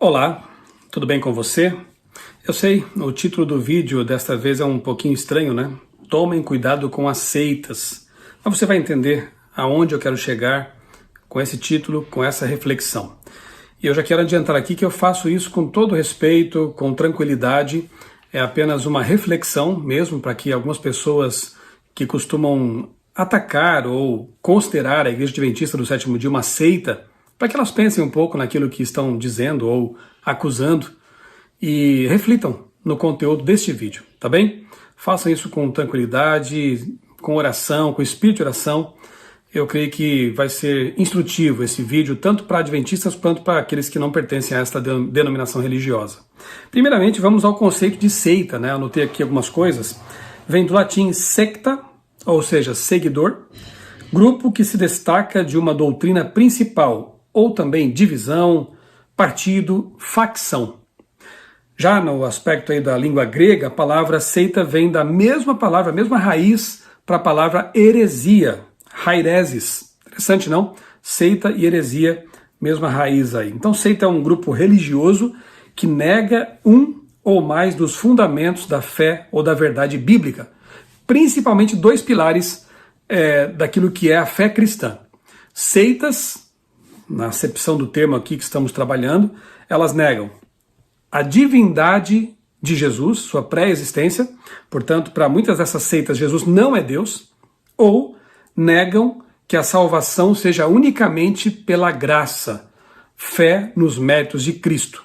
Olá, tudo bem com você? Eu sei, o título do vídeo desta vez é um pouquinho estranho, né? Tomem cuidado com as seitas. Mas você vai entender aonde eu quero chegar com esse título, com essa reflexão. E eu já quero adiantar aqui que eu faço isso com todo respeito, com tranquilidade. É apenas uma reflexão mesmo para que algumas pessoas que costumam atacar ou considerar a Igreja Adventista do Sétimo Dia uma seita, para que elas pensem um pouco naquilo que estão dizendo ou acusando e reflitam no conteúdo deste vídeo, tá bem? Façam isso com tranquilidade, com oração, com espírito de oração. Eu creio que vai ser instrutivo esse vídeo, tanto para adventistas quanto para aqueles que não pertencem a esta denominação religiosa. Primeiramente, vamos ao conceito de seita, né? Anotei aqui algumas coisas. Vem do latim secta, ou seja, seguidor, grupo que se destaca de uma doutrina principal, ou também divisão, partido, facção. Já no aspecto aí da língua grega, a palavra seita vem da mesma palavra, a mesma raiz para a palavra heresia, haireses. Interessante, não? Seita e heresia, mesma raiz aí. Então, seita é um grupo religioso que nega um ou mais dos fundamentos da fé ou da verdade bíblica, principalmente dois pilares daquilo que é a fé cristã. Seitas, na acepção do termo aqui que estamos trabalhando, elas negam a divindade de Jesus, sua pré-existência, portanto, para muitas dessas seitas, Jesus não é Deus, ou negam que a salvação seja unicamente pela graça, fé nos méritos de Cristo.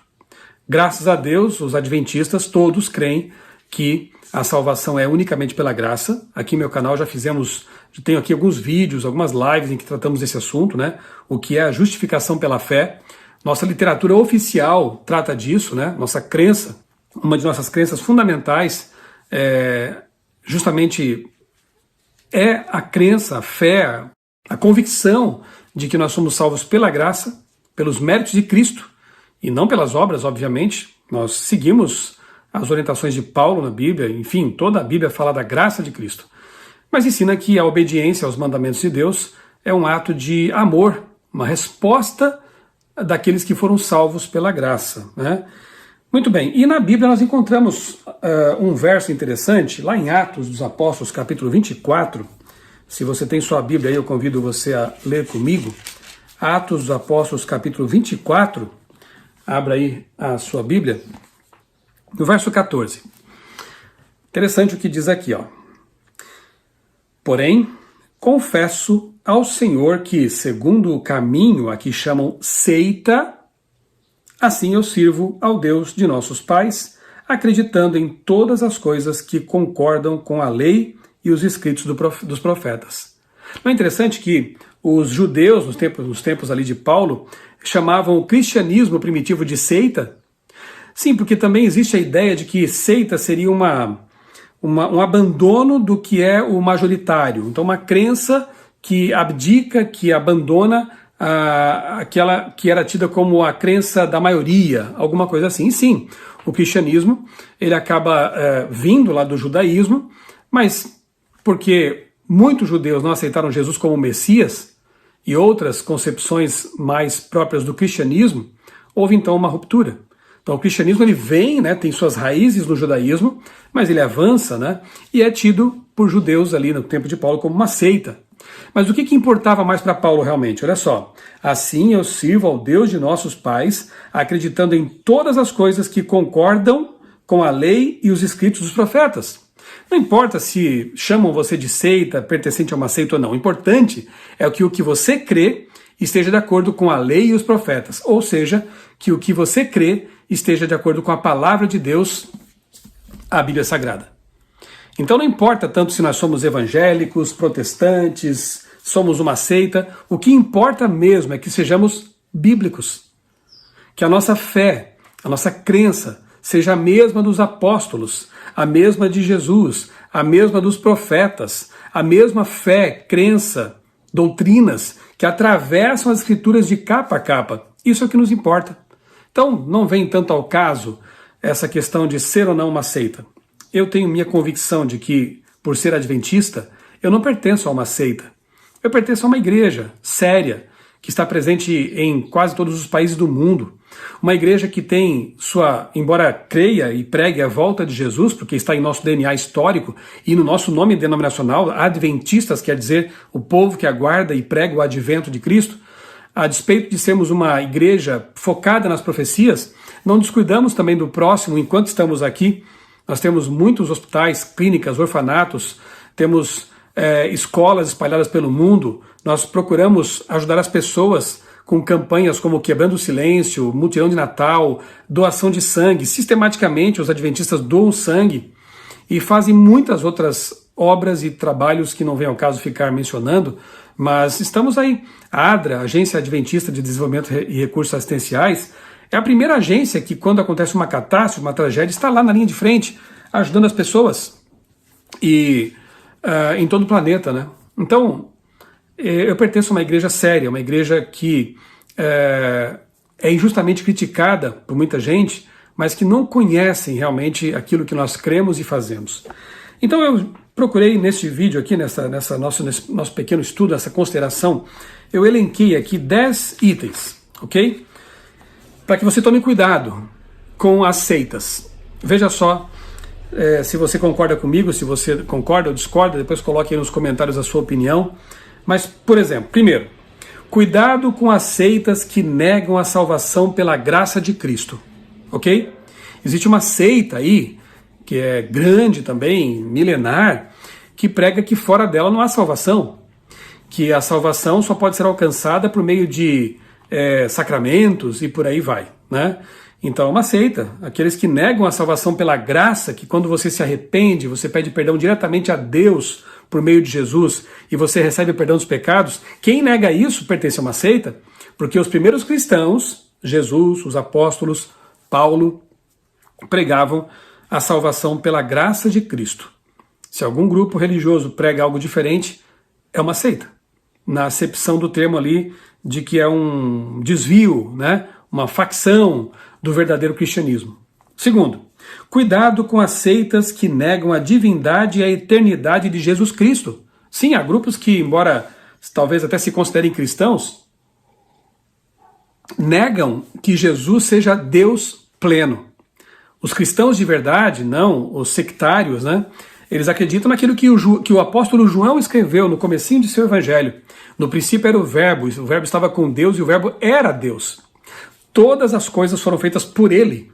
Graças a Deus, os adventistas todos creem que a salvação é unicamente pela graça. Aqui no meu canal já tenho aqui alguns vídeos, algumas lives em que tratamos desse assunto, né? O que é a justificação pela fé. Nossa literatura oficial trata disso, né? Nossa crença, uma de nossas crenças fundamentais justamente é a crença, a fé, a convicção de que nós somos salvos pela graça, pelos méritos de Cristo e não pelas obras, obviamente. Nós seguimos as orientações de Paulo na Bíblia, enfim, toda a Bíblia fala da graça de Cristo. Mas ensina que a obediência aos mandamentos de Deus é um ato de amor, uma resposta daqueles que foram salvos pela graça, né? Muito bem, e na Bíblia nós encontramos um verso interessante, lá em Atos dos Apóstolos, capítulo 24, se você tem sua Bíblia aí, eu convido você a ler comigo, Atos dos Apóstolos, capítulo 24, abra aí a sua Bíblia, no verso 14. Interessante o que diz aqui, ó. Porém, confesso ao Senhor que, segundo o caminho a que chamam seita, assim eu sirvo ao Deus de nossos pais, acreditando em todas as coisas que concordam com a lei e os escritos dos profetas. Não é interessante que os judeus, nos tempos ali de Paulo, chamavam o cristianismo primitivo de seita? Sim, porque também existe a ideia de que seita seria um abandono do que é o majoritário. Então, uma crença que abdica, que abandona aquela que era tida como a crença da maioria, alguma coisa assim. E sim, o cristianismo ele acaba vindo lá do judaísmo, mas porque muitos judeus não aceitaram Jesus como Messias e outras concepções mais próprias do cristianismo, houve então uma ruptura. Então o cristianismo ele vem, né, tem suas raízes no judaísmo, mas ele avança, né, e é tido por judeus ali no tempo de Paulo como uma seita. Mas o que importava mais para Paulo realmente? Olha só, assim eu sirvo ao Deus de nossos pais, acreditando em todas as coisas que concordam com a lei e os escritos dos profetas. Não importa se chamam você de seita, pertencente a uma seita ou não, o importante é que o que você crê esteja de acordo com a lei e os profetas, ou seja, que o que você crê esteja de acordo com a palavra de Deus, a Bíblia Sagrada. Então não importa tanto se nós somos evangélicos, protestantes, somos uma seita, o que importa mesmo é que sejamos bíblicos, que a nossa fé, a nossa crença seja a mesma dos apóstolos, a mesma de Jesus, a mesma dos profetas, a mesma fé, crença, doutrinas que atravessam as escrituras de capa a capa. Isso é o que nos importa. Então, não vem tanto ao caso essa questão de ser ou não uma seita. Eu tenho minha convicção de que, por ser adventista, eu não pertenço a uma seita. Eu pertenço a uma igreja séria, que está presente em quase todos os países do mundo, Uma igreja que tem embora creia e pregue a volta de Jesus, porque está em nosso DNA histórico e no nosso nome denominacional, adventistas quer dizer o povo que aguarda e prega o advento de Cristo, a despeito de sermos uma igreja focada nas profecias, não descuidamos também do próximo enquanto estamos aqui. Nós temos muitos hospitais, clínicas, orfanatos, temos escolas espalhadas pelo mundo, nós procuramos ajudar as pessoas com campanhas como Quebrando o Silêncio, Mutirão de Natal, doação de sangue. Sistematicamente os adventistas doam sangue e fazem muitas outras obras e trabalhos que não vem ao caso ficar mencionando, mas estamos aí. A ADRA, Agência Adventista de Desenvolvimento e Recursos Assistenciais, é a primeira agência que, quando acontece uma catástrofe, uma tragédia, está lá na linha de frente, ajudando as pessoas e em todo o planeta, né? Então, eu pertenço a uma igreja séria, uma igreja que é injustamente criticada por muita gente, mas que não conhecem realmente aquilo que nós cremos e fazemos. Então eu procurei nesse vídeo aqui, nesse nosso pequeno estudo, essa consideração, eu elenquei aqui 10 itens, ok? Para que você tome cuidado com as seitas. Veja só se você concorda comigo, se você concorda ou discorda, depois coloque aí nos comentários a sua opinião. Mas, por exemplo, primeiro, cuidado com as seitas que negam a salvação pela graça de Cristo, ok? Existe uma seita aí, que é grande também, milenar, que prega que fora dela não há salvação, que a salvação só pode ser alcançada por meio de sacramentos e por aí vai, né? Então é uma seita, aqueles que negam a salvação pela graça, que quando você se arrepende, você pede perdão diretamente a Deus por meio de Jesus e você recebe o perdão dos pecados. Quem nega isso pertence a uma seita, porque os primeiros cristãos, Jesus, os apóstolos, Paulo, pregavam a salvação pela graça de Cristo. Se algum grupo religioso prega algo diferente, é uma seita, na acepção do termo ali de que é um desvio, né? Uma facção do verdadeiro cristianismo. Segundo, cuidado com as seitas que negam a divindade e a eternidade de Jesus Cristo. Sim, há grupos que, embora talvez até se considerem cristãos, negam que Jesus seja Deus pleno. Os cristãos de verdade, não os sectários, né? Eles acreditam naquilo que o apóstolo João escreveu no comecinho de seu evangelho. No princípio era o Verbo estava com Deus e o Verbo era Deus. Todas as coisas foram feitas por Ele,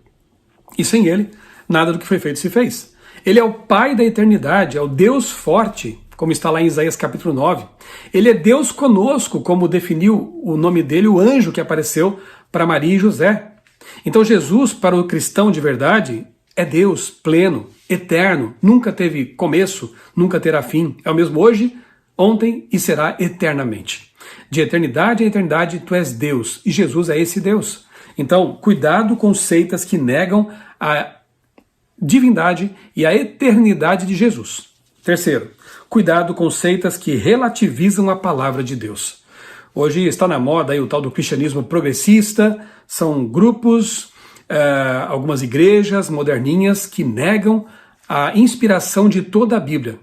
e sem Ele, nada do que foi feito se fez. Ele é o Pai da eternidade, é o Deus forte, como está lá em Isaías capítulo 9. Ele é Deus conosco, como definiu o nome dele, o anjo que apareceu para Maria e José. Então Jesus, para o cristão de verdade, é Deus pleno, eterno, nunca teve começo, nunca terá fim. É o mesmo hoje, ontem e será eternamente. De eternidade a eternidade, tu és Deus, e Jesus é esse Deus. Então, cuidado com seitas que negam a divindade e a eternidade de Jesus. Terceiro, cuidado com seitas que relativizam a palavra de Deus. Hoje está na moda aí o tal do cristianismo progressista, são grupos, algumas igrejas moderninhas que negam a inspiração de toda a Bíblia.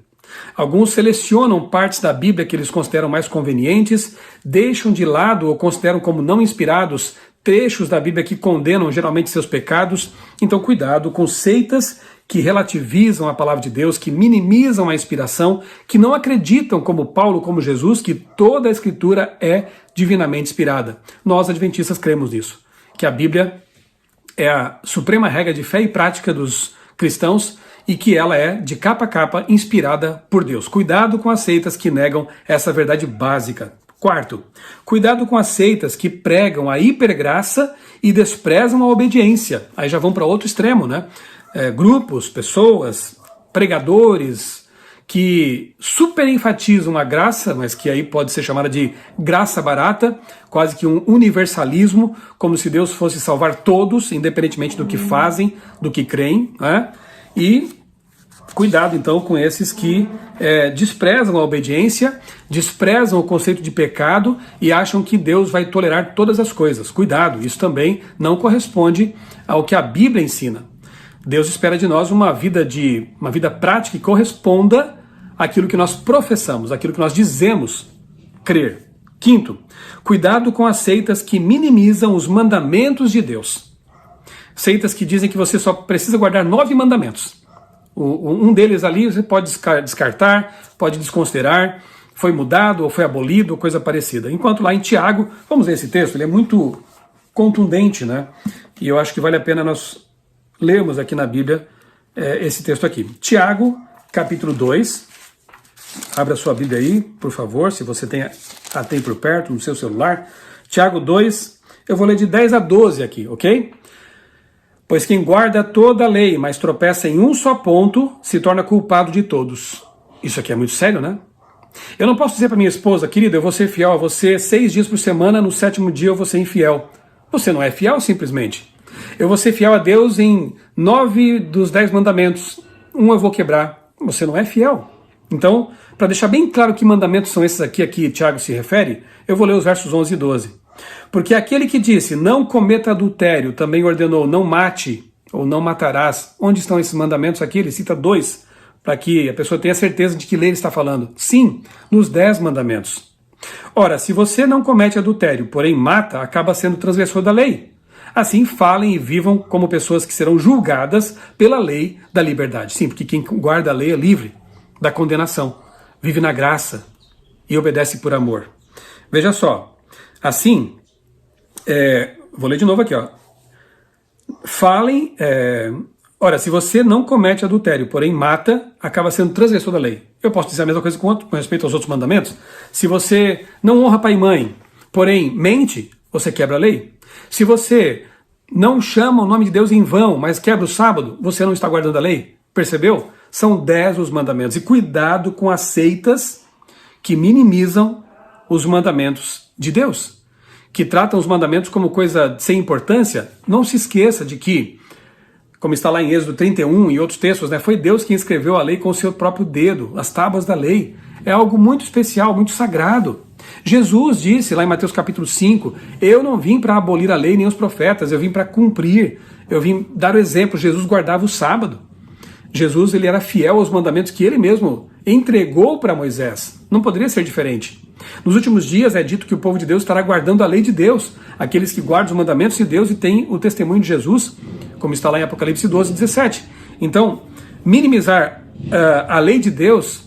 Alguns selecionam partes da Bíblia que eles consideram mais convenientes, deixam de lado ou consideram como não inspirados trechos da Bíblia que condenam geralmente seus pecados. Então cuidado com seitas que relativizam a palavra de Deus, que minimizam a inspiração, que não acreditam como Paulo, como Jesus, que toda a Escritura é divinamente inspirada. Nós adventistas cremos nisso, que a Bíblia é a suprema regra de fé e prática dos cristãos e que ela é, de capa a capa, inspirada por Deus. Cuidado com as seitas que negam essa verdade básica. Quarto, cuidado com as seitas que pregam a hipergraça e desprezam a obediência. Aí já vão para outro extremo, né? Grupos, pessoas, pregadores que super enfatizam a graça, mas que aí pode ser chamada de graça barata, quase que um universalismo, como se Deus fosse salvar todos, independentemente do que fazem, do que creem, né? E cuidado então com esses que desprezam a obediência, desprezam o conceito de pecado e acham que Deus vai tolerar todas as coisas. Cuidado, isso também não corresponde ao que a Bíblia ensina. Deus espera de nós uma vida prática que corresponda àquilo que nós professamos, àquilo que nós dizemos crer. Quinto, cuidado com as seitas que minimizam os mandamentos de Deus. Seitas que dizem que você só precisa guardar 9 mandamentos. Um deles ali você pode descartar, pode desconsiderar, foi mudado ou foi abolido, coisa parecida. Enquanto lá em Tiago, vamos ler esse texto, ele é muito contundente, né? E eu acho que vale a pena nós lermos aqui na Bíblia esse texto aqui. Tiago, capítulo 2. Abra sua Bíblia aí, por favor, se você tem por perto, no seu celular. Tiago 2, eu vou ler de 10 a 12 aqui, ok? Pois quem guarda toda a lei, mas tropeça em um só ponto, se torna culpado de todos. Isso aqui é muito sério, né? Eu não posso dizer para minha esposa, querida, eu vou ser fiel a você 6 dias por semana, no 7º dia eu vou ser infiel. Você não é fiel, simplesmente. Eu vou ser fiel a Deus em 9 dos 10 mandamentos. Eu vou quebrar. Você não é fiel. Então, para deixar bem claro que mandamentos são esses aqui a que Tiago se refere, eu vou ler os versos 11 e 12. Porque aquele que disse, não cometa adultério, também ordenou, não mate ou não matarás. Onde estão esses mandamentos aqui? Ele cita 2, para que a pessoa tenha certeza de que lei ele está falando. Sim, nos 10 mandamentos. Ora, se você não comete adultério, porém mata, acaba sendo transgressor da lei. Assim, falem e vivam como pessoas que serão julgadas pela lei da liberdade. Sim, porque quem guarda a lei é livre da condenação, vive na graça e obedece por amor. Veja só, assim, vou ler de novo aqui, ó. Falem, ora, se você não comete adultério, porém mata, acaba sendo transgressor da lei. Eu posso dizer a mesma coisa com respeito aos outros mandamentos? Se você não honra pai e mãe, porém mente, você quebra a lei. Se você não chama o nome de Deus em vão, mas quebra o sábado, você não está guardando a lei. Percebeu? São 10 os mandamentos. E cuidado com as seitas que minimizam os mandamentos de Deus, que tratam os mandamentos como coisa sem importância. Não se esqueça de que, como está lá em Êxodo 31 e outros textos, né, foi Deus quem escreveu a lei com o seu próprio dedo, as tábuas da lei. É algo muito especial, muito sagrado. Jesus disse lá em Mateus capítulo 5, eu não vim para abolir a lei nem os profetas, eu vim para cumprir, eu vim dar o exemplo. Jesus guardava o sábado. Jesus ele era fiel aos mandamentos que ele mesmo entregou para Moisés. Não poderia ser diferente. Nos últimos dias é dito que o povo de Deus estará guardando a lei de Deus, aqueles que guardam os mandamentos de Deus e têm o testemunho de Jesus, como está lá em Apocalipse 12, 17. Então, minimizar a lei de Deus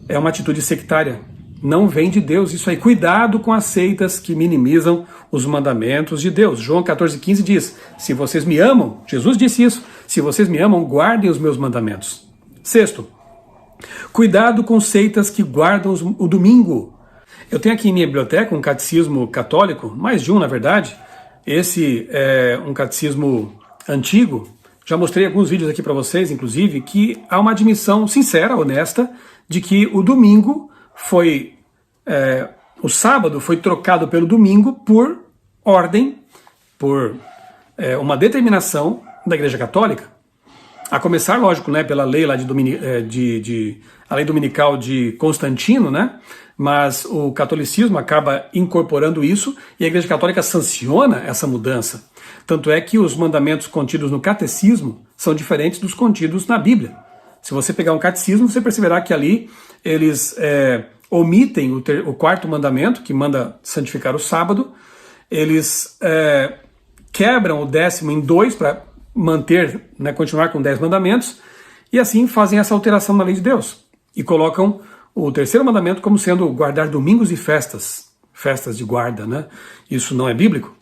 é uma atitude sectária. Não vem de Deus isso aí. Cuidado com as seitas que minimizam os mandamentos de Deus. João 14,15 diz, se vocês me amam, Jesus disse isso, se vocês me amam, guardem os meus mandamentos. Sexto, cuidado com seitas que guardam o domingo. Eu tenho aqui em minha biblioteca um catecismo católico, mais de um na verdade. Esse é um catecismo antigo. Já mostrei alguns vídeos aqui para vocês, inclusive, que há uma admissão sincera, honesta, de que o domingo o sábado foi trocado pelo domingo por ordem, por uma determinação da Igreja Católica, a começar, lógico, né, pela lei lá a lei dominical de Constantino, né, mas o catolicismo acaba incorporando isso e a Igreja Católica sanciona essa mudança. Tanto é que os mandamentos contidos no catecismo são diferentes dos contidos na Bíblia. Se você pegar um catecismo, você perceberá que ali eles omitem o 4º mandamento, que manda santificar o sábado, eles quebram o 10º em 2 para manter, né, continuar com 10 mandamentos, e assim fazem essa alteração na lei de Deus. E colocam o 3º mandamento como sendo guardar domingos e festas de guarda, né? Isso não é bíblico.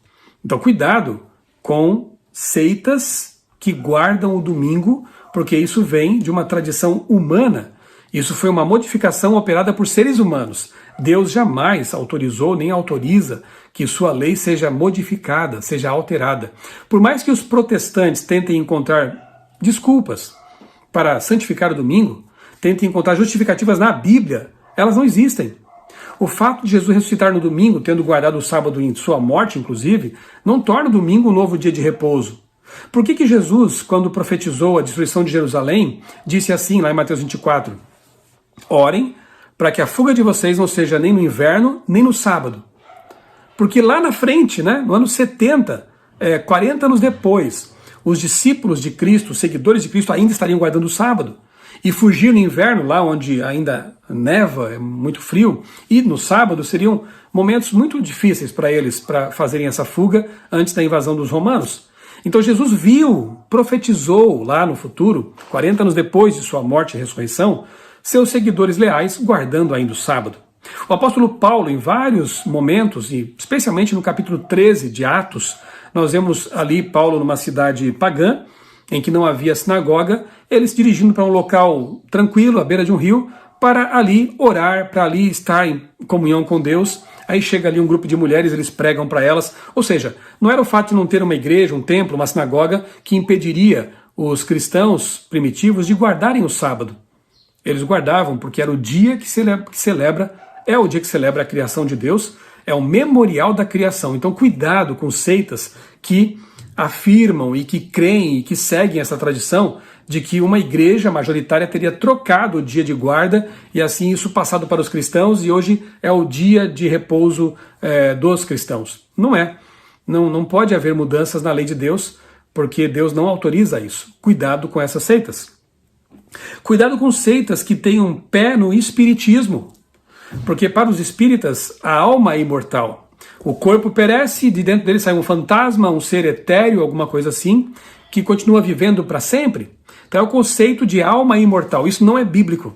Então cuidado com seitas que guardam o domingo, porque isso vem de uma tradição humana. Isso foi uma modificação operada por seres humanos. Deus jamais autorizou nem autoriza que sua lei seja modificada, seja alterada. Por mais que os protestantes tentem encontrar desculpas para santificar o domingo, tentem encontrar justificativas na Bíblia, elas não existem. O fato de Jesus ressuscitar no domingo, tendo guardado o sábado em sua morte, inclusive, não torna o domingo um novo dia de repouso. Por que Jesus, quando profetizou a destruição de Jerusalém, disse assim lá em Mateus 24, orem para que a fuga de vocês não seja nem no inverno, nem no sábado. Porque lá na frente, né, no ano 70, 40 anos depois, os discípulos de Cristo, os seguidores de Cristo ainda estariam guardando o sábado. e fugir no inverno, lá onde ainda neva, é muito frio, e no sábado seriam momentos muito difíceis para eles, para fazerem essa fuga antes da invasão dos romanos. Então Jesus viu, profetizou lá no futuro, 40 anos depois de sua morte e ressurreição, seus seguidores leais guardando ainda o sábado. O apóstolo Paulo, em vários momentos, e especialmente no capítulo 13 de Atos, nós vemos ali Paulo numa cidade pagã, em que não havia sinagoga, ele se dirigindo para um local tranquilo, à beira de um rio, para ali orar, para ali estar em comunhão com Deus. Aí chega ali um grupo de mulheres, eles pregam para elas. Ou seja, não era o fato de não ter uma igreja, um templo, uma sinagoga, que impediria os cristãos primitivos de guardarem o sábado. Eles guardavam porque era o dia que celebra, é o dia que celebra a criação de Deus, é o memorial da criação. Então cuidado com seitas que afirmam e que creem e que seguem essa tradição de que uma igreja majoritária teria trocado o dia de guarda e assim isso passado para os cristãos e hoje é o dia de repouso dos cristãos. Não é. Não pode haver mudanças na lei de Deus porque Deus não autoriza isso. Cuidado com essas seitas. Cuidado com seitas que têm um pé no espiritismo, porque para os espíritas a alma é imortal. O corpo perece, de dentro dele sai um fantasma, um ser etéreo, alguma coisa assim, que continua vivendo para sempre. Então é o conceito de alma imortal. Isso não é bíblico.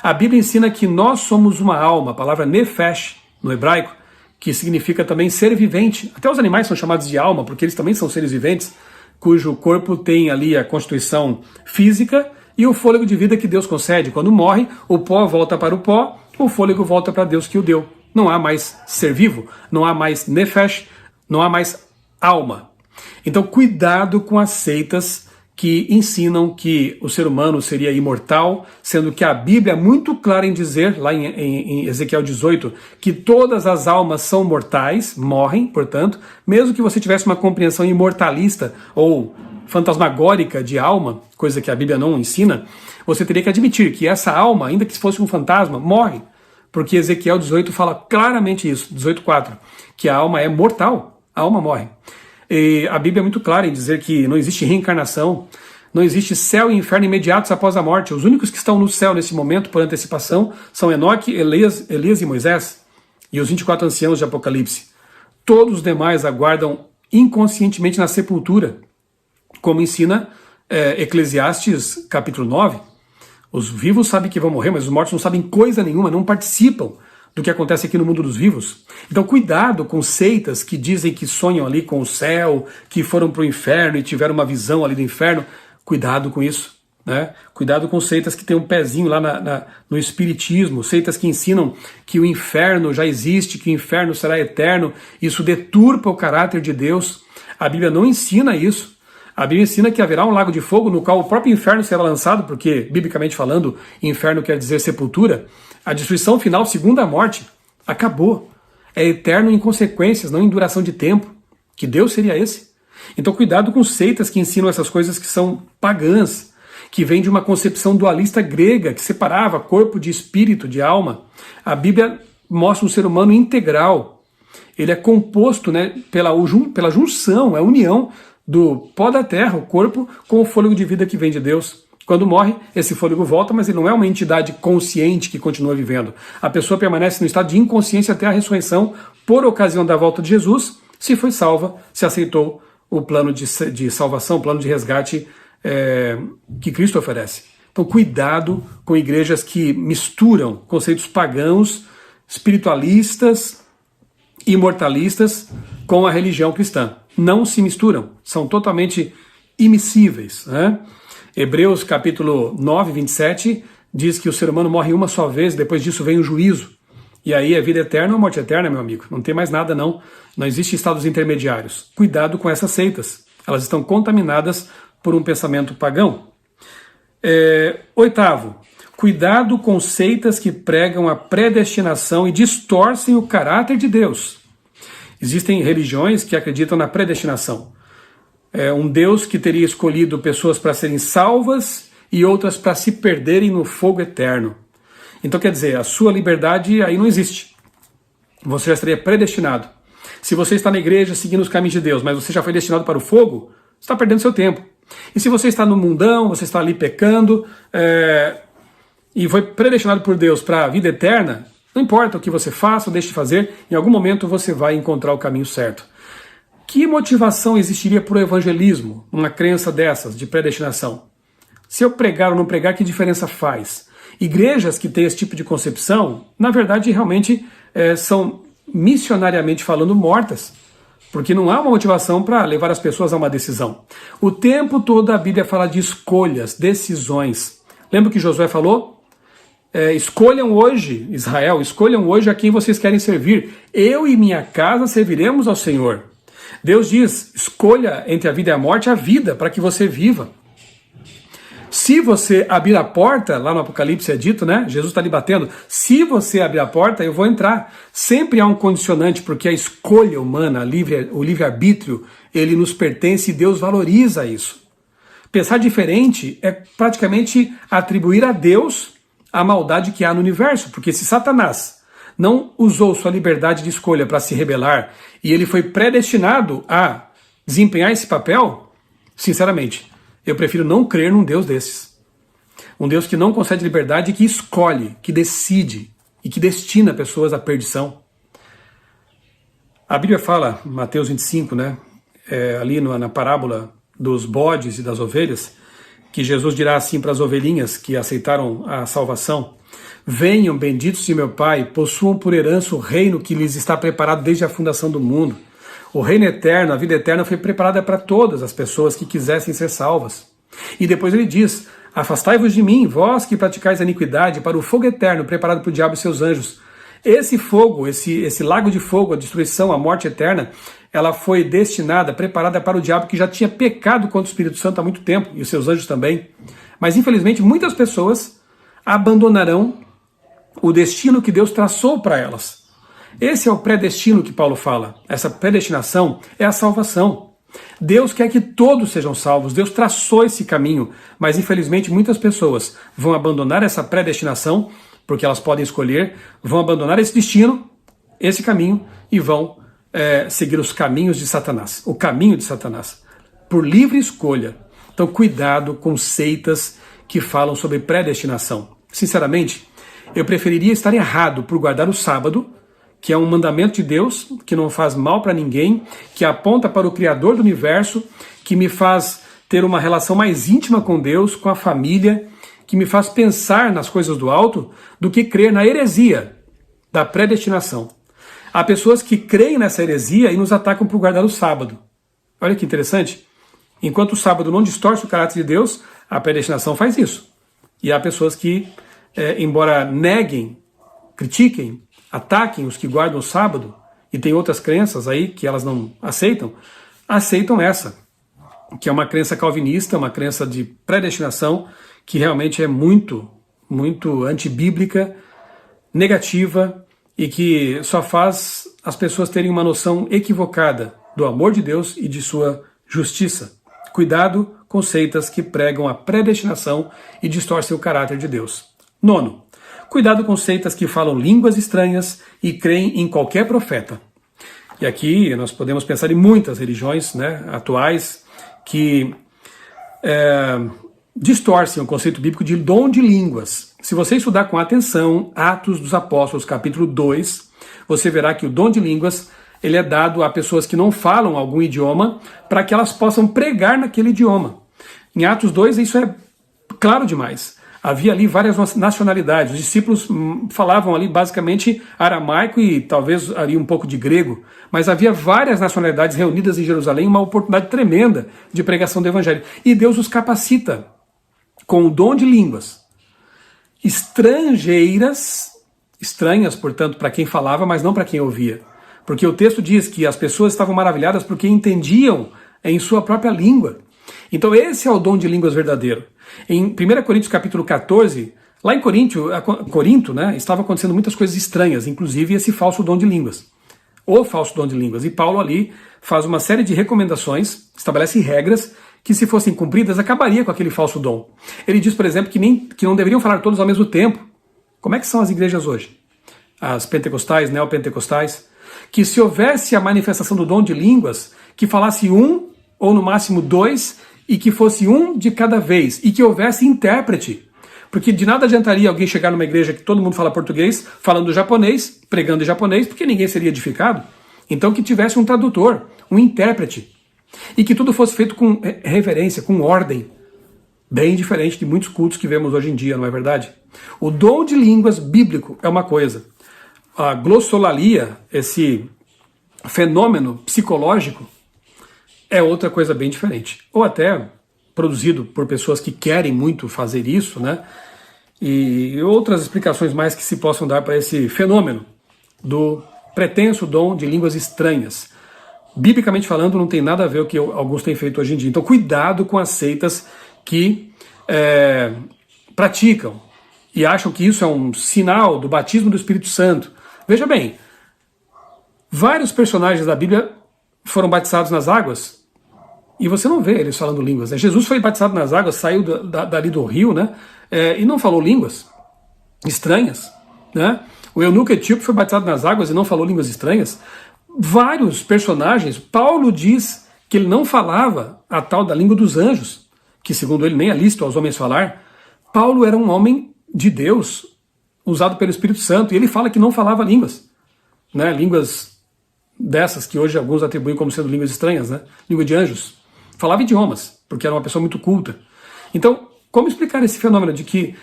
A Bíblia ensina que nós somos uma alma, a palavra nefesh no hebraico, que significa também ser vivente. Até os animais são chamados de alma, porque eles também são seres viventes, cujo corpo tem ali a constituição física e o fôlego de vida que Deus concede. Quando morre, o pó volta para o pó, o fôlego volta para Deus que o deu. Não há mais ser vivo, não há mais nefesh, não há mais alma. Então cuidado com as seitas que ensinam que o ser humano seria imortal, sendo que a Bíblia é muito clara em dizer, lá em Ezequiel 18, que todas as almas são mortais, morrem, portanto, mesmo que você tivesse uma compreensão imortalista ou fantasmagórica de alma, coisa que a Bíblia não ensina, você teria que admitir que essa alma, ainda que fosse um fantasma, morre. Porque Ezequiel 18 fala claramente isso, 18:4, que a alma é mortal, a alma morre. E a Bíblia é muito clara em dizer que não existe reencarnação, não existe céu e inferno imediatos após a morte. Os únicos que estão no céu nesse momento, por antecipação, são Enoque, Elias e Moisés, e os 24 anciãos de Apocalipse. Todos os demais aguardam inconscientemente na sepultura, como ensina Eclesiastes capítulo 9. Os vivos sabem que vão morrer, mas os mortos não sabem coisa nenhuma, não participam do que acontece aqui no mundo dos vivos. Então cuidado com seitas que dizem que sonham ali com o céu, que foram para o inferno e tiveram uma visão ali do inferno. Cuidado com isso, né? Cuidado com seitas que têm um pezinho lá no espiritismo, seitas que ensinam que o inferno já existe, que o inferno será eterno. Isso deturpa o caráter de Deus. A Bíblia não ensina isso. A Bíblia ensina que haverá um lago de fogo no qual o próprio inferno será lançado, porque, biblicamente falando, inferno quer dizer sepultura. A destruição final, segunda morte, acabou. É eterno em consequências, não em duração de tempo. Que Deus seria esse? Então cuidado com seitas que ensinam essas coisas que são pagãs, que vêm de uma concepção dualista grega, que separava corpo de espírito, de alma. A Bíblia mostra um ser humano integral. Ele é composto, né, pela junção, a união do pó da terra, o corpo, com o fôlego de vida que vem de Deus. Quando morre, esse fôlego volta, mas ele não é uma entidade consciente que continua vivendo. A pessoa permanece no estado de inconsciência até a ressurreição, por ocasião da volta de Jesus, se foi salva, se aceitou o plano de salvação, o plano de resgate que Cristo oferece. Então cuidado com igrejas que misturam conceitos pagãos, espiritualistas, imortalistas, com a religião cristã. Não se misturam, são totalmente immiscíveis, né? Hebreus capítulo 9, 27 diz que o ser humano morre uma só vez, depois disso vem o juízo. E aí é vida eterna ou morte eterna, meu amigo. Não tem mais nada não. Não existem estados intermediários. Cuidado com essas seitas. Elas estão contaminadas por um pensamento pagão. Oitavo, cuidado com seitas que pregam a predestinação e distorcem o caráter de Deus. Existem religiões que acreditam na predestinação. Um Deus que teria escolhido pessoas para serem salvas e outras para se perderem no fogo eterno. Então quer dizer, a sua liberdade aí não existe. Você já estaria predestinado. Se você está na igreja seguindo os caminhos de Deus, mas você já foi destinado para o fogo, você está perdendo seu tempo. E se você está no mundão, você está ali pecando, e foi predestinado por Deus para a vida eterna, não importa o que você faça ou deixe de fazer, em algum momento você vai encontrar o caminho certo. Que motivação existiria para o evangelismo, numa crença dessas, de predestinação? Se eu pregar ou não pregar, que diferença faz? Igrejas que têm esse tipo de concepção, na verdade, realmente são, missionariamente falando, mortas, porque não há uma motivação para levar as pessoas a uma decisão. O tempo todo a Bíblia fala de escolhas, decisões. Lembra o que Josué falou? Escolham hoje, Israel, escolham hoje a quem vocês querem servir. Eu e minha casa serviremos ao Senhor. Deus diz, escolha entre a vida e a morte a vida, para que você viva. Se você abrir a porta, lá no Apocalipse é dito, né? Jesus está ali batendo. Se você abrir a porta, eu vou entrar. Sempre há um condicionante, porque a escolha humana, o livre-arbítrio, ele nos pertence e Deus valoriza isso. Pensar diferente é praticamente atribuir a Deus a maldade que há no universo, porque se Satanás não usou sua liberdade de escolha para se rebelar e ele foi predestinado a desempenhar esse papel, sinceramente, eu prefiro não crer num Deus desses. Um Deus que não concede liberdade e que escolhe, que decide e que destina pessoas à perdição. A Bíblia fala, Mateus 25, né, ali na parábola dos bodes e das ovelhas, que Jesus dirá assim para as ovelhinhas que aceitaram a salvação: venham, benditos de meu Pai, possuam por herança o reino que lhes está preparado desde a fundação do mundo. O reino eterno, a vida eterna foi preparada para todas as pessoas que quisessem ser salvas. E depois ele diz, afastai-vos de mim, vós que praticais a iniquidade, para o fogo eterno preparado para o diabo e seus anjos. Esse fogo, esse lago de fogo, a destruição, a morte eterna, ela foi destinada, preparada para o diabo que já tinha pecado contra o Espírito Santo há muito tempo, e os seus anjos também. Mas infelizmente muitas pessoas abandonarão o destino que Deus traçou para elas. Esse é o predestino que Paulo fala. Essa predestinação é a salvação. Deus quer que todos sejam salvos. Deus traçou esse caminho, mas infelizmente muitas pessoas vão abandonar essa predestinação, porque elas podem escolher, vão abandonar esse destino, esse caminho, e vão seguir os caminhos de Satanás, o caminho de Satanás, por livre escolha. Então cuidado com seitas que falam sobre predestinação. Sinceramente, eu preferiria estar errado por guardar o sábado, que é um mandamento de Deus, que não faz mal para ninguém, que aponta para o Criador do universo, que me faz ter uma relação mais íntima com Deus, com a família, que me faz pensar nas coisas do alto, do que crer na heresia da predestinação. Há pessoas que creem nessa heresia e nos atacam por guardar o sábado. Olha que interessante. Enquanto o sábado não distorce o caráter de Deus, a predestinação faz isso. E há pessoas que, embora neguem, critiquem, ataquem os que guardam o sábado, e tem outras crenças aí que elas não aceitam essa, que é uma crença calvinista, uma crença de predestinação, que realmente é muito, muito antibíblica, negativa, e que só faz as pessoas terem uma noção equivocada do amor de Deus e de sua justiça. Cuidado com seitas que pregam a predestinação e distorcem o caráter de Deus. 9. Cuidado com seitas que falam línguas estranhas e creem em qualquer profeta. E aqui nós podemos pensar em muitas religiões, né, atuais que distorcem o conceito bíblico de dom de línguas. Se você estudar com atenção Atos dos Apóstolos, capítulo 2, você verá que o dom de línguas ele é dado a pessoas que não falam algum idioma para que elas possam pregar naquele idioma. Em Atos 2 isso é claro demais. Havia ali várias nacionalidades. Os discípulos falavam ali basicamente aramaico e talvez ali um pouco de grego, mas havia várias nacionalidades reunidas em Jerusalém, uma oportunidade tremenda de pregação do evangelho. E Deus os capacita com o dom de línguas estrangeiras, estranhas, portanto, para quem falava, mas não para quem ouvia. Porque o texto diz que as pessoas estavam maravilhadas porque entendiam em sua própria língua. Então esse é o dom de línguas verdadeiro. Em 1 Coríntios capítulo 14, lá em Corinto, né, estava acontecendo muitas coisas estranhas, inclusive esse falso dom de línguas. O falso dom de línguas. E Paulo ali faz uma série de recomendações, estabelece regras que, se fossem cumpridas, acabaria com aquele falso dom. Ele diz, por exemplo, que não deveriam falar todos ao mesmo tempo. Como é que são as igrejas hoje? As pentecostais, neopentecostais. Que se houvesse a manifestação do dom de línguas, que falasse um ou no máximo dois, e que fosse um de cada vez, e que houvesse intérprete. Porque de nada adiantaria alguém chegar numa igreja que todo mundo fala português, falando japonês, pregando em japonês, porque ninguém seria edificado. Então que tivesse um tradutor, um intérprete, e que tudo fosse feito com reverência, com ordem, bem diferente de muitos cultos que vemos hoje em dia, não é verdade? O dom de línguas bíblico é uma coisa. A glossolalia, esse fenômeno psicológico, é outra coisa bem diferente. Ou até produzido por pessoas que querem muito fazer isso, né? E outras explicações mais que se possam dar para esse fenômeno do pretenso dom de línguas estranhas. Biblicamente falando, não tem nada a ver com o que alguns têm feito hoje em dia. Então, cuidado com as seitas que praticam e acham que isso é um sinal do batismo do Espírito Santo. Veja bem, vários personagens da Bíblia foram batizados nas águas e você não vê eles falando línguas, né? Jesus foi batizado nas águas, saiu dali do rio, né? E não falou línguas estranhas, né? O eunuco etíope foi batizado nas águas e não falou línguas estranhas. Vários personagens, Paulo diz que ele não falava a tal da língua dos anjos, que segundo ele nem é lícito aos homens falar. Paulo era um homem de Deus, usado pelo Espírito Santo, e ele fala que não falava línguas, né? Línguas dessas que hoje alguns atribuem como sendo línguas estranhas, né? Língua de anjos. Falava idiomas, porque era uma pessoa muito culta. Então, como explicar esse fenômeno de que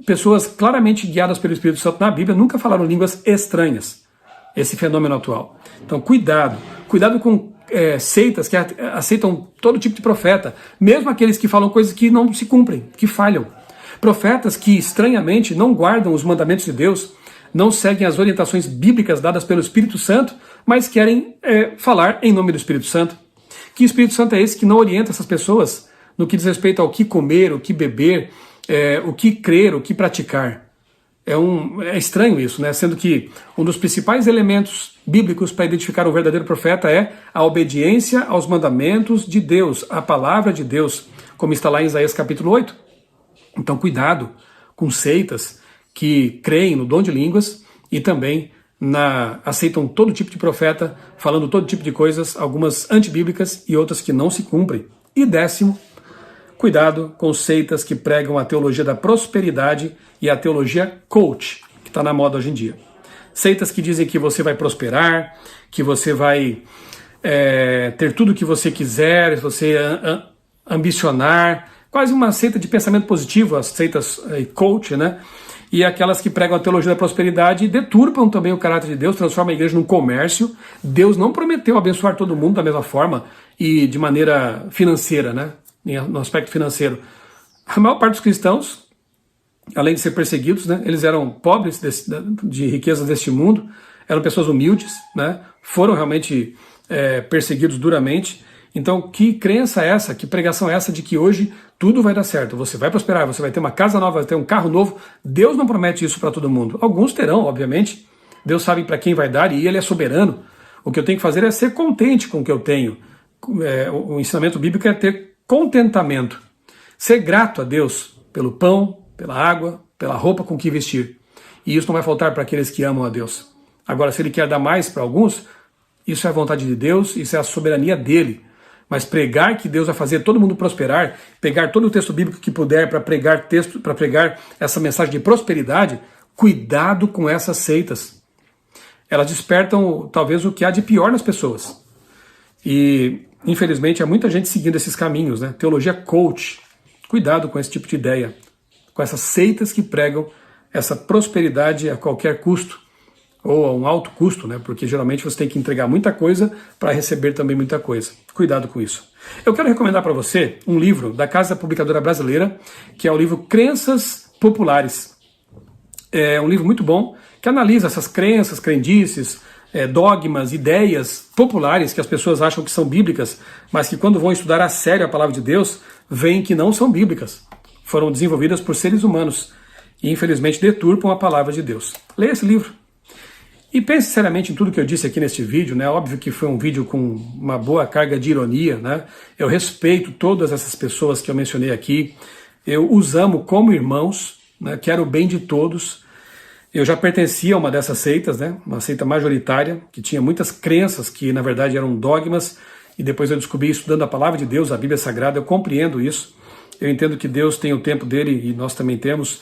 pessoas claramente guiadas pelo Espírito Santo na Bíblia nunca falaram línguas estranhas? Esse fenômeno atual. Então, cuidado com seitas que aceitam todo tipo de profeta, mesmo aqueles que falam coisas que não se cumprem, que falham. Profetas que estranhamente não guardam os mandamentos de Deus, não seguem as orientações bíblicas dadas pelo Espírito Santo, mas querem falar em nome do Espírito Santo. Que Espírito Santo é esse que não orienta essas pessoas no que diz respeito ao que comer, o que beber, o que crer, o que praticar? É estranho isso, né? Sendo que um dos principais elementos bíblicos para identificar um verdadeiro profeta é a obediência aos mandamentos de Deus, a palavra de Deus, como está lá em Isaías capítulo 8. Então cuidado com seitas que creem no dom de línguas e também aceitam todo tipo de profeta, falando todo tipo de coisas, algumas antibíblicas e outras que não se cumprem. E 10º, cuidado com seitas que pregam a teologia da prosperidade e a teologia coach, que está na moda hoje em dia. Seitas que dizem que você vai prosperar, que você vai ter tudo o que você quiser, você ambicionar, quase uma seita de pensamento positivo, as seitas coach, né? E aquelas que pregam a teologia da prosperidade deturpam também o caráter de Deus, transformam a igreja num comércio. Deus não prometeu abençoar todo mundo da mesma forma e de maneira financeira, né? No aspecto financeiro. A maior parte dos cristãos, além de ser perseguidos, né, eles eram pobres de riquezas deste mundo, eram pessoas humildes, né, foram realmente perseguidos duramente. Então, que crença é essa, que pregação é essa de que hoje tudo vai dar certo, você vai prosperar, você vai ter uma casa nova, vai ter um carro novo? Deus não promete isso para todo mundo. Alguns terão, obviamente. Deus sabe para quem vai dar e Ele é soberano. O que eu tenho que fazer é ser contente com o que eu tenho. O ensinamento bíblico é ter contentamento. Ser grato a Deus pelo pão, pela água, pela roupa com que vestir. E isso não vai faltar para aqueles que amam a Deus. Agora, se Ele quer dar mais para alguns, isso é a vontade de Deus, isso é a soberania dEle. Mas pregar que Deus vai fazer todo mundo prosperar, pegar todo o texto bíblico que puder para pregar essa mensagem de prosperidade, cuidado com essas seitas. Elas despertam talvez o que há de pior nas pessoas. E infelizmente há muita gente seguindo esses caminhos, né? Teologia coach. Cuidado com esse tipo de ideia, com essas seitas que pregam essa prosperidade a qualquer custo, ou a um alto custo, né? Porque geralmente você tem que entregar muita coisa para receber também muita coisa. Cuidado com isso. Eu quero recomendar para você um livro da Casa Publicadora Brasileira, que é o livro Crenças Populares. É um livro muito bom, que analisa essas crenças, crendices, dogmas, ideias populares que as pessoas acham que são bíblicas, mas que quando vão estudar a sério a palavra de Deus, veem que não são bíblicas. Foram desenvolvidas por seres humanos e infelizmente deturpam a palavra de Deus. Leia esse livro. E pense seriamente em tudo que eu disse aqui neste vídeo, né? Óbvio que foi um vídeo com uma boa carga de ironia, né? Eu respeito todas essas pessoas que eu mencionei aqui, eu os amo como irmãos, né? Quero o bem de todos. Eu já pertencia a uma dessas seitas, né? Uma seita majoritária, que tinha muitas crenças que na verdade eram dogmas e depois eu descobri estudando a palavra de Deus, a Bíblia Sagrada, eu compreendo isso. Eu entendo que Deus tem o tempo dele e nós também temos,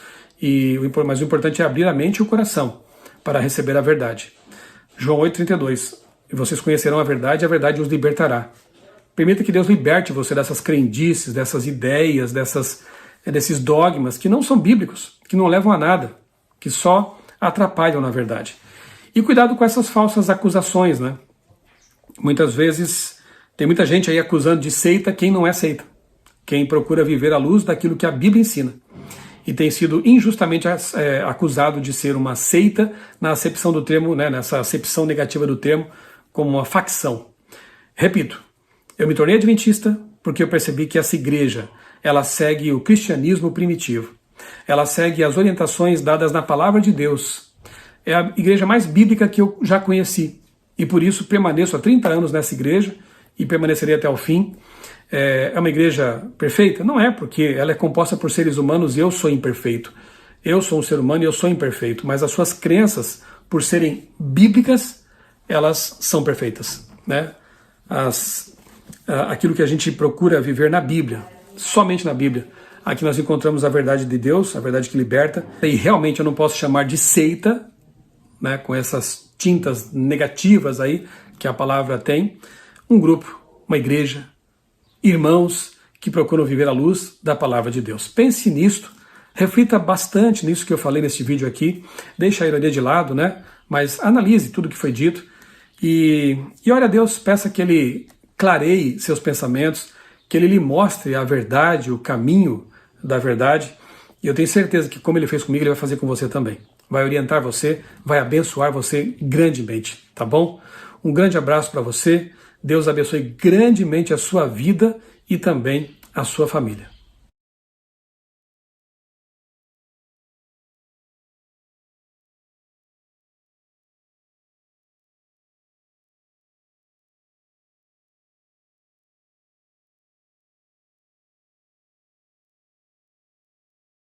mas o importante é abrir a mente e o coração para receber a verdade. João 8,32. E vocês conhecerão a verdade os libertará. Permita que Deus liberte você dessas crendices, dessas ideias, desses dogmas que não são bíblicos, que não levam a nada, que só atrapalham na verdade. E cuidado com essas falsas acusações, né? Muitas vezes tem muita gente aí acusando de seita quem não é seita, quem procura viver à luz daquilo que a Bíblia ensina. E tem sido injustamente acusado de ser uma seita na acepção do termo, né, nessa acepção negativa do termo, como uma facção. Repito, eu me tornei adventista porque eu percebi que essa igreja, ela segue o cristianismo primitivo. Ela segue as orientações dadas na palavra de Deus. É a igreja mais bíblica que eu já conheci. E por isso permaneço há 30 anos nessa igreja e permanecerei até o fim. É uma igreja perfeita? Não é, porque ela é composta por seres humanos e eu sou imperfeito. Eu sou um ser humano e eu sou imperfeito, mas as suas crenças, por serem bíblicas, elas são perfeitas, né? Aquilo que a gente procura viver na Bíblia, somente na Bíblia. Aqui nós encontramos a verdade de Deus, a verdade que liberta, e realmente eu não posso chamar de seita, né, com essas tintas negativas aí que a palavra tem, um grupo, uma igreja, irmãos que procuram viver à luz da palavra de Deus. Pense nisto, reflita bastante nisso que eu falei nesse vídeo aqui, deixa a ironia de lado, né? Mas analise tudo que foi dito e ore a Deus, peça que Ele clareie seus pensamentos, que Ele lhe mostre a verdade, o caminho da verdade, e eu tenho certeza que como Ele fez comigo, Ele vai fazer com você também. Vai orientar você, vai abençoar você grandemente, tá bom? Um grande abraço para você, Deus abençoe grandemente a sua vida e também a sua família.